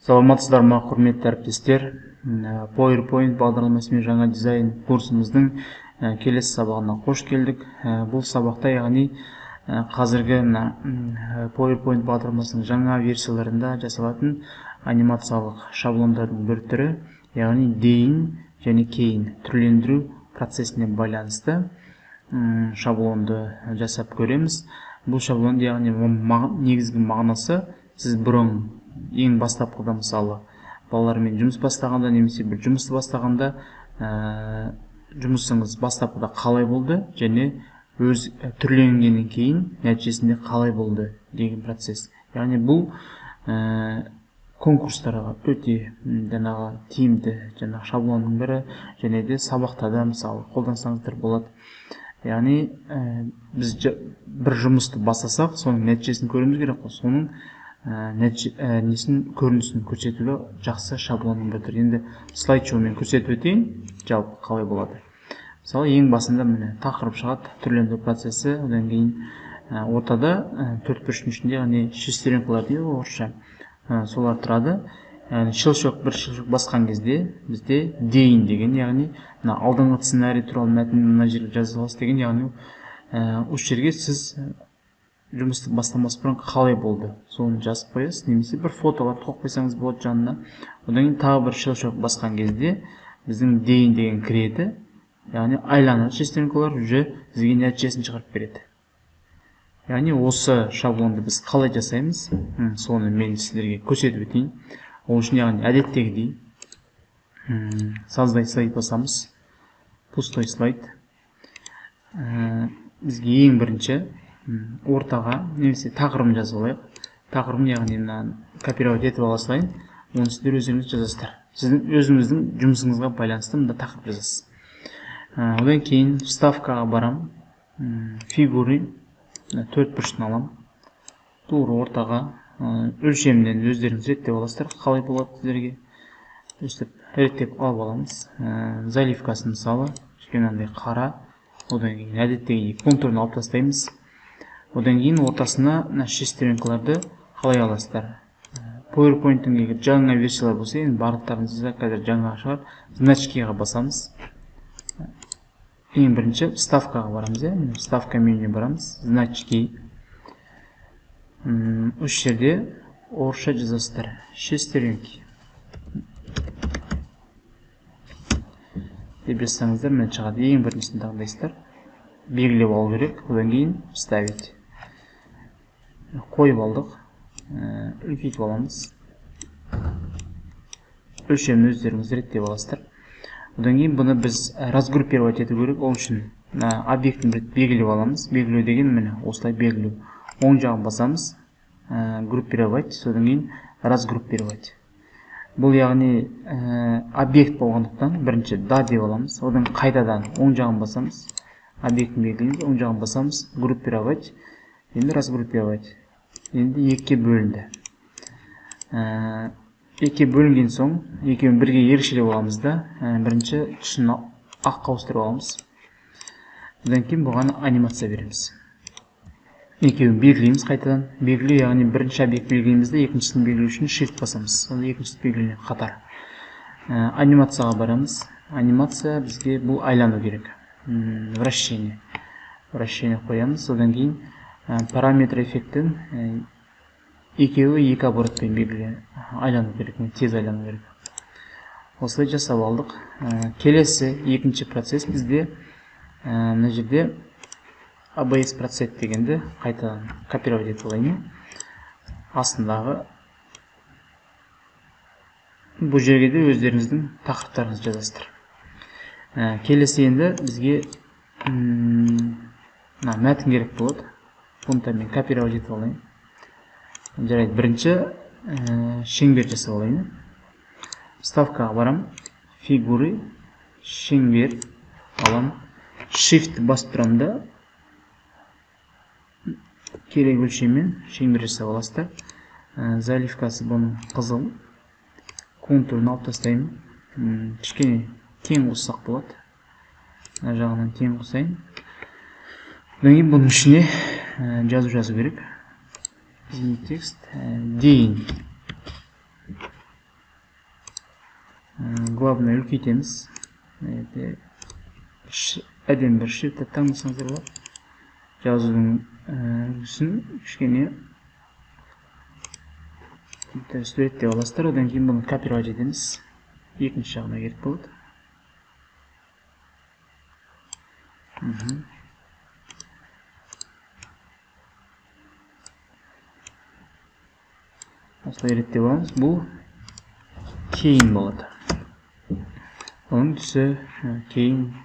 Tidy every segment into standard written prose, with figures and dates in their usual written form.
Саламатсыздар ма, құрметті әріптестер. PowerPoint бағдарламасымен жаңа дизайн курсымыздың келесі сабағына қош келдік. Бұл сабақта, яғни қазіргі PowerPoint бағдарламасының жаңа версияларында жасалатын анимациялық шаблондардың бір түрі, яғни дейін және кейін түрлендіру процесіне байланысты шаблонды жасап көреміз. Бұл шаблон, яғни негізгі мағынасы, сіз бұрын ең бастапқыда, мысалы, балалармен жұмыс бастағанда немесе бір жұмысты бастағанда жұмысыңыз бастапқыда қалай болды және өз түрленгеннен кейін нәтижесінде қалай болды деген процесс. Яғни бұл конкурстарға өте тиімді шаблонның бірі, және де сабақта да мысалы қолдансаңыздар болады. Яғни біз бір жұмысты бастасақ, соның нәтижесін көреміз керек қой. Соның көрінісін көрсетуге жақсы шаблонның бір түрі. Енді слайд-шоумен көрсетіп өтейін, жалпы қалай болады. Мысалы, ең басында міне тақырып шығады, түрлендіру процесі. Одан кейін ортада төрт бұрыштың ішінде, яғни шестеренкалар дейді орысша, солар тұрады. Бір шилшок басқан кезде бізде дейін деген, яғни алдыңғы сценарий туралы мәтін мына жерге жазыласыз деген, яғни осы жерге сіз жұмысты бастамас бұрын қалай болды, соны жазып қоясыз, немесе бір фотолар қойып қойсаңыз болады жанына. Одан кейін тағы бір шилшок басқан кезде біздің дейін деген кіреді, яғни айланады шестеренкалар, уже бізге нәтижесін шығарып береді. Яғни осы шаблонды біз қалай жасаймыз, соны мен сіздерге көрсетіп өтейін. Ол үшін, яғни әдеттегідей создай слайд басамыз, пустой слайд. Бізге ең бірінші ортаға немесе тақырыбын жазып алайық. Тақырыбын, яғни копировать етіп ала салайын, оны сіздер өздеріңіз жазасыздар. Сіздің өзіңіздің жұмысыңызға байланысты мында тақырып жазасыз. Одан кейін вставкаға барам, фигуры, төрт бұрышын алам, тура ортаға, өлшемден өздеріңіз реттеп аласыздар, қалай болады сіздерге. Реттеп алып аламыз. Заливкасын, мысалы, кішкене қара. Одан кейін әдеттегідей контурын алып тастаймыз. Одан кейін ортасына шестеренкаларды қалай аласыздар. PowerPoint-ың жаңа версиялар болса, енді барлықтарыңызда қазір жаңа шығар. Значкиға басамыз. Ең бірінші вставкаға барамыз, вставка менюіне барамыз. Значки. Үш жерде орысша жазасыздар. Шестеренки деп жазсаңыздар, міне шығады. Ең біріншісін таңдайсыздар. Белгілеп алу керек. Одан кейін вставить. Қойып алдық. Үлкейтіп аламыз. Өлшемін өздеріңіз реттеп аласыздар. Одан кейін бұны біз разгруппировать ету керек. Ол үшін объектін белгілеп аламыз. Белгілеу деген міне осылай белгілеу. Оң жағын басамыз, группировать, содан кейін разгруппировать. Бұл, яғни объект болғандықтан бірінші да деп аламыз. Одан қайтадан оң жағын басамыз, объектін белгілейміз, оң жағын басамыз, группировать, енді разгруппировать. Енді екіге бөлінді. Екіге бөлінген соң, екеуін бірге ерекшелеп аламыз да, бірінші түсін аққа ауыстырып аламыз. Одан кейін бұған анимация береміз. Екеуін белгілейміз қайтадан. Белгілеу, яғни бірінші объект белгілеймізді, екіншісін белгілеу үшін shift басамыз. Сонда екіншісі белгіленеді қатар. Анимацияға барамыз. Анимация бізге бұл айлану керек. Вращение. Вращение қоямыз. Одан кейін параметр эффектін екеуі екі оборотпен белгілі айлану керек, тез айлану керек. Осылай жасап алдық. Келесі екінші процесс бізде мына жерде ABS процесс дегенді қайтадан копировать етіп алайын. Астындағы бұл жерге де өздеріңіздің тақырыптарыңызды жазасыздар. Келесі енді бізге мәтін керек болады. Бұны мен копировать етіп алайын. Жарайды, бірінші шеңбер жасап алайын. Вставкаға барам, фигуры, шеңбер алам. Shift басып тұрамын да, керек өлшеммен шеңбер жасап аласыздар. Заливкасы бұның қызыл. Контурын алып тастаймын. Кішкене тең қоссақ болады. Мына жағынан тең қосайын. Одан кейін бұның ішіне жазу керек. Текст дейін. главный үлкейтеміз. Әдемі бір шрифт таңдасаңыздар болады. Жазудың үлгісін кішкене суреттеп аласыздар. Одан кейін бұны копировать етеміз. Екінші жағына керек болады. Осылай реттеп аламыз. Бұл кейін болады. Оның түсі кейін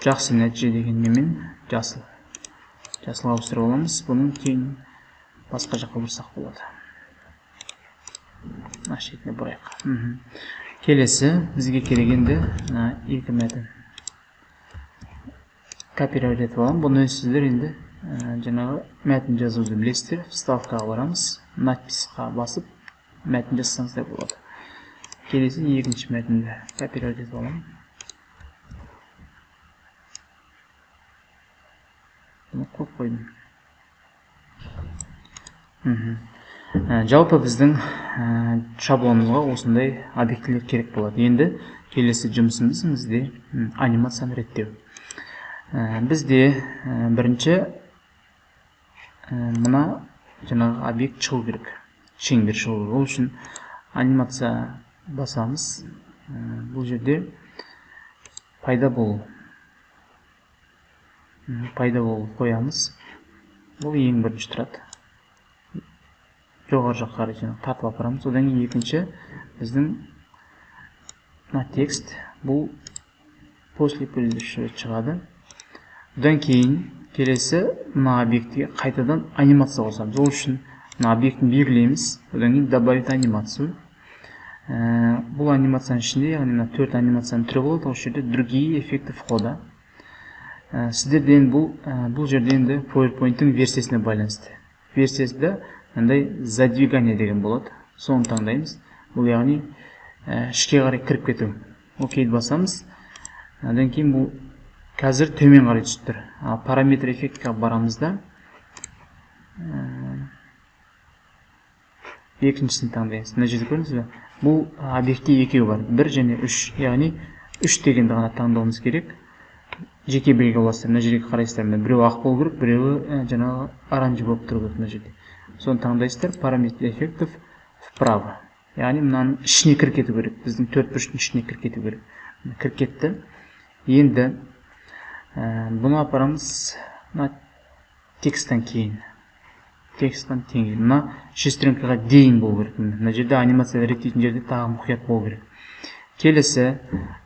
жақсы нәтиже деген немен жасылға ауыстырып аламыз. Бұның кейін басқа жаққа бұрсақ болады. Шетіне бұрайық. Келесі бізге керегенде екі мәтін копировать етіп аламын. Бұны сіздер енді жаңағы мәтін жазуды білесіздер. Вставкаға барамыз. Надписқа басып мәтін жазсаңыздар болады. Келесі екінші мәтінді копировать етіп аламын. Бұны қойып қойдым. Жалпы біздің шаблонымызға осындай объектілер керек болады. Енді келесі жұмысымыз бізде анимацияны реттеу. Бізде бірінші мына жаңағы объект шығу керек. Шеңбер шығу керек. Ол үшін анимация басамыз. Бұл жерде пайда болу қоямыз. Бұл ең бірінші тұрады. Жоғары жаққа қарай тартып апарамыз. Одан кейін екінші біздің текст бұл после предыдущего шығады. Одан кейін келесі мына объектіге қайтадан анимация қосамыз. Ол үшін мына объектін белгілейміз. Одан кейін добавить анимацию. Бұл анимацияның ішінде, яғни 4 анимацияның түрі болады. Ол жерде другие эффекты входа. Сіздерден бұл жерде енді PowerPoint-ың версиясына байланысты. Версиясында задвигание деген болады. Соны таңдаймыз. Бұл яғни ішке қарай кіріп кету. Окейді басамыз. Одан кейін бұл қазір төмен қарай түсіп тұр. Параметр эффектіге барамызда екіншісін таңдаймыз. Мына жерде көрдіңіз бе? Бұл объектте екеу бар. 1 және 3. Яғни 3 дегенді ғана таңдауымыз керек. Жеке белгі боласыздар. Мына жерге қарайсыздар. Біреуі ақ болу керек, біреуі жаңағы оранжевый болып тұру керек мына жерде. Соны таңдайсыздар. Параметр эффектов вправо. Яғни мынаның ішіне кіріп кету керек. Біздің 4 бұрыштың ішіне кіріп кету керек. Кіріп кетті. Енді бұны апарамыз тексттен кейін. Мына шестеренкаға дейін болу керек. Мына жерде анимация реттейтін жерде тағы мұқият болу керек. Келесі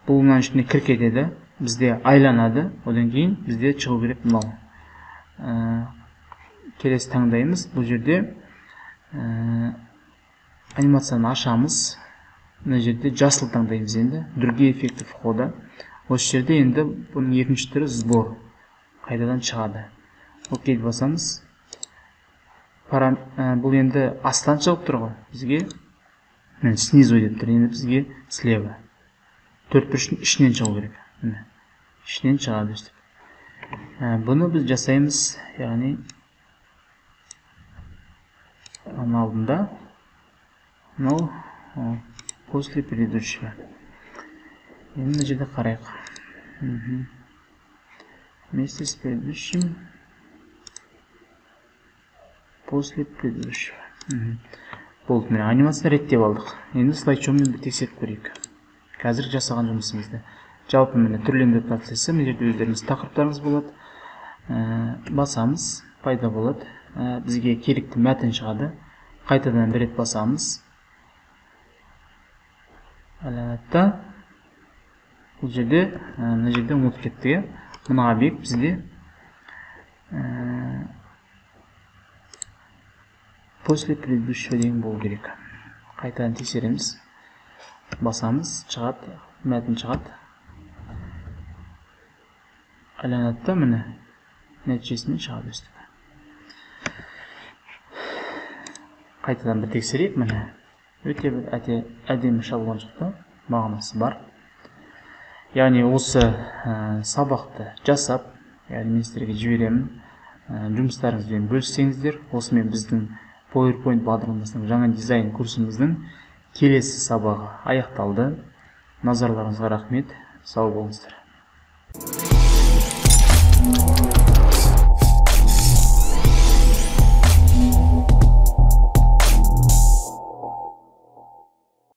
бұл мынаның ішіне кіріп кетеді. Бізде айланады. Одан кейін бізде шығу керек мынау. Келесі таңдаймыз. Бұл жерде анимацияны ашамыз. Мына жерде жасыл таңдаймыз енді. Другие эффекты входа. Осы жерде енді бұның екінші түрі сбор. Қайтадан шығады. Окейді басамыз. Бұл енді астан шығып тұр ғой. Бізге снизу деп тұр. Енді бізге слева. 4 бұрыштың ішінен шығу керек. Ішінен шығады. Бұны біз жасаймыз. Яғни алдында мынау после предыдущего. Енді мына жерде қарайық. Вместе с предыдущим после предыдущего. Болды, міне анимацияны реттеп алдық. Енді слайд-шоумен бір тексеріп көрейік. Қазір жасаған жұмысымызды. Жалпы міне түрлендіру процесі. Мына жерде өздеріңіз тақырыптарыңыз болады. Басамыз, пайда болады. Бізге керекті мәтін шығады. Қайтадан бір рет басамыз. Әлеуетті. Бұл жерде, мына жерде ұмытып кеттік. Мына объект бізде после предыдущего деген болу керек. Қайтадан тексереміз. Басамыз, шығады, мәтін шығады. Әлеуетті міне нәтижесімен шығады өстіп. Қайтадан бір тексерейік міне. Өте әдемі шаблон шықты. Мағынасы бар. Яғни осы сабақты жасап, яғни мен сіздерге жіберемін. Жұмыстарыңызбен бөліссеңіздер, осымен біздің PowerPoint бағдарламасының жаңа дизайн курсымыздың келесі сабағы аяқталды. Назарларыңызға рахмет. Сау болыңыздар.